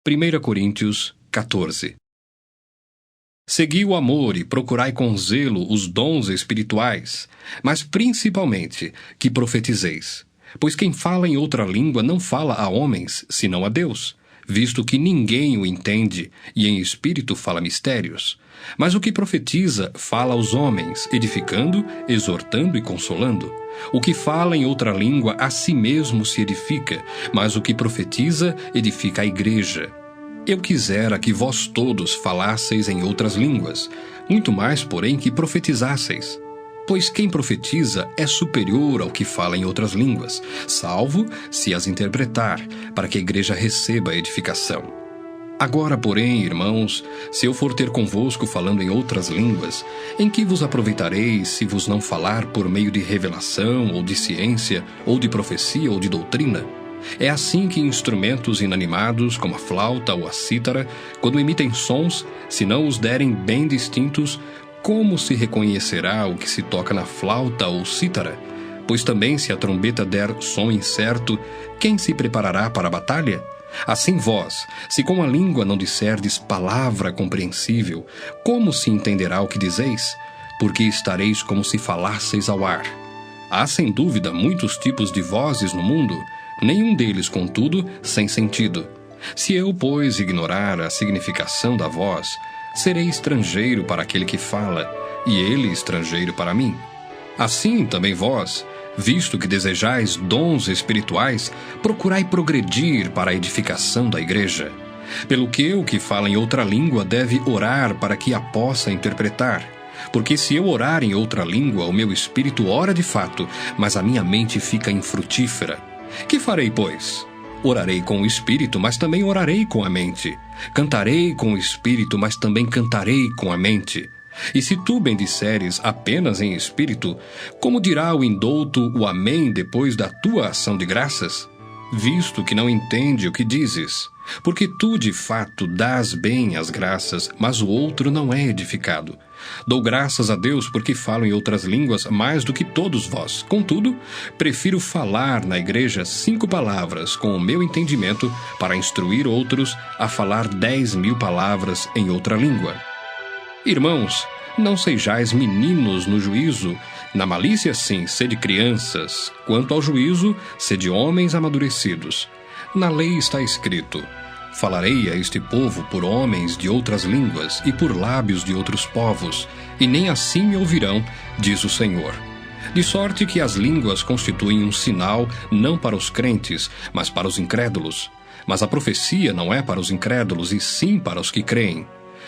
1 Coríntios 14. Segui o amor e procurai com zelo os dons espirituais, mas principalmente que profetizeis. Pois quem fala em outra língua não fala a homens, senão a Deus, visto que ninguém o entende, e em espírito fala mistérios. Mas o que profetiza fala aos homens, edificando, exortando e consolando. O que fala em outra língua a si mesmo se edifica, mas o que profetiza edifica a igreja. Eu quisera que vós todos falasseis em outras línguas, muito mais, porém, que profetizasseis. Pois quem profetiza é superior ao que fala em outras línguas, salvo se as interpretar, para que a igreja receba a edificação. Agora, porém, irmãos, se eu for ter convosco falando em outras línguas, em que vos aproveitareis se vos não falar por meio de revelação, ou de ciência, ou de profecia, ou de doutrina? É assim que instrumentos inanimados, como a flauta ou a cítara, quando emitem sons, se não os derem bem distintos, como se reconhecerá o que se toca na flauta ou cítara? Pois também se a trombeta der som incerto, quem se preparará para a batalha? Assim vós, se com a língua não disserdes palavra compreensível, como se entenderá o que dizeis? Porque estareis como se falasseis ao ar. Há sem dúvida muitos tipos de vozes no mundo, nenhum deles, contudo, sem sentido. Se eu, pois, ignorar a significação da voz, serei estrangeiro para aquele que fala, e ele estrangeiro para mim. Assim também vós, visto que desejais dons espirituais, procurai progredir para a edificação da igreja. Pelo que o que fala em outra língua deve orar para que a possa interpretar. Porque se eu orar em outra língua, o meu espírito ora de fato, mas a minha mente fica infrutífera. Que farei, pois? Orarei com o espírito, mas também orarei com a mente. Cantarei com o espírito, mas também cantarei com a mente. E se tu bendisseres apenas em espírito, como dirá o indouto o amém depois da tua ação de graças? Visto que não entende o que dizes. Porque tu, de fato, dás bem as graças, mas o outro não é edificado. Dou graças a Deus porque falo em outras línguas mais do que todos vós. Contudo, prefiro falar na igreja 5 palavras com o meu entendimento para instruir outros a falar 10.000 palavras em outra língua. Irmãos, não sejais meninos no juízo. Na malícia, sim, sede crianças. Quanto ao juízo, sede homens amadurecidos. Na lei está escrito: falarei a este povo por homens de outras línguas e por lábios de outros povos, e nem assim me ouvirão, diz o Senhor. De sorte que as línguas constituem um sinal não para os crentes, mas para os incrédulos. Mas a profecia não é para os incrédulos, e sim para os que creem.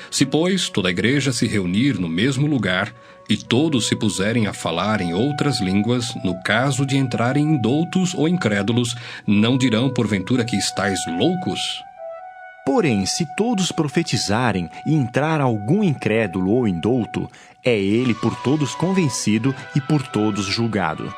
Se, pois, toda a igreja se reunir no mesmo lugar, e todos se puserem a falar em outras línguas, no caso de entrarem indoutos ou incrédulos, não dirão porventura que estáis loucos? Porém, se todos profetizarem e entrar algum incrédulo ou indouto, é ele por todos convencido e por todos julgado.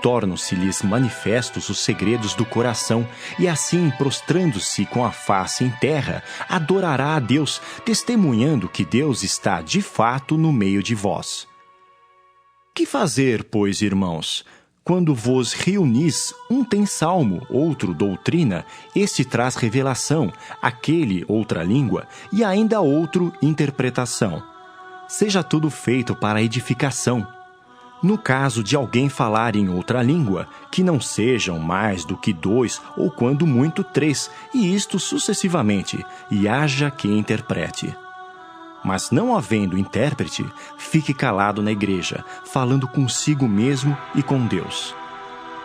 Tornam-se-lhes manifestos os segredos do coração, e assim, prostrando-se com a face em terra, adorará a Deus, testemunhando que Deus está de fato no meio de vós. Que fazer, pois, irmãos? Quando vos reunis, um tem salmo, outro doutrina, este traz revelação, aquele outra língua, e ainda outro interpretação. Seja tudo feito para edificação. No caso de alguém falar em outra língua, que não sejam mais do que 2 ou quando muito 3, e isto sucessivamente, e haja quem interprete. Mas não havendo intérprete, fique calado na igreja, falando consigo mesmo e com Deus.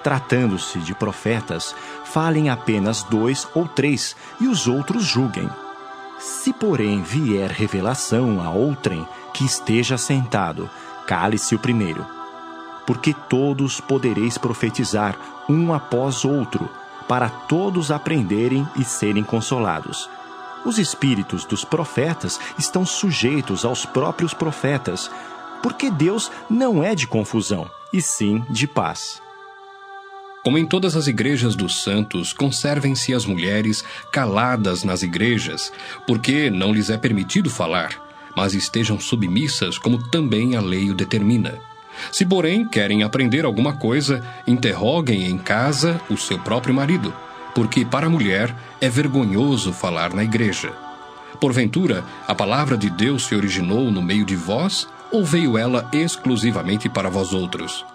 Tratando-se de profetas, falem apenas 2 ou 3, e os outros julguem. Se, porém, vier revelação a outrem que esteja sentado, cale-se o primeiro. Porque todos podereis profetizar, um após outro, para todos aprenderem e serem consolados. Os espíritos dos profetas estão sujeitos aos próprios profetas, porque Deus não é de confusão, e sim de paz. Como em todas as igrejas dos santos, conservem-se as mulheres caladas nas igrejas, porque não lhes é permitido falar, mas estejam submissas como também a lei o determina. Se, porém, querem aprender alguma coisa, interroguem em casa o seu próprio marido, porque para a mulher é vergonhoso falar na igreja. Porventura, a palavra de Deus se originou no meio de vós, ou veio ela exclusivamente para vós outros?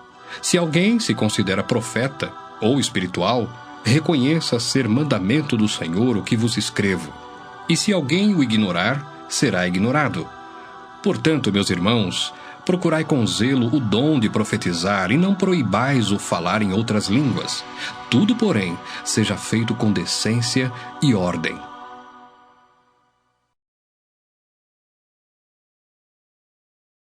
Se alguém se considera profeta ou espiritual, reconheça ser mandamento do Senhor o que vos escrevo. E se alguém o ignorar, será ignorado. Portanto, meus irmãos, procurai com zelo o dom de profetizar e não proibais o falar em outras línguas. Tudo, porém, seja feito com decência e ordem.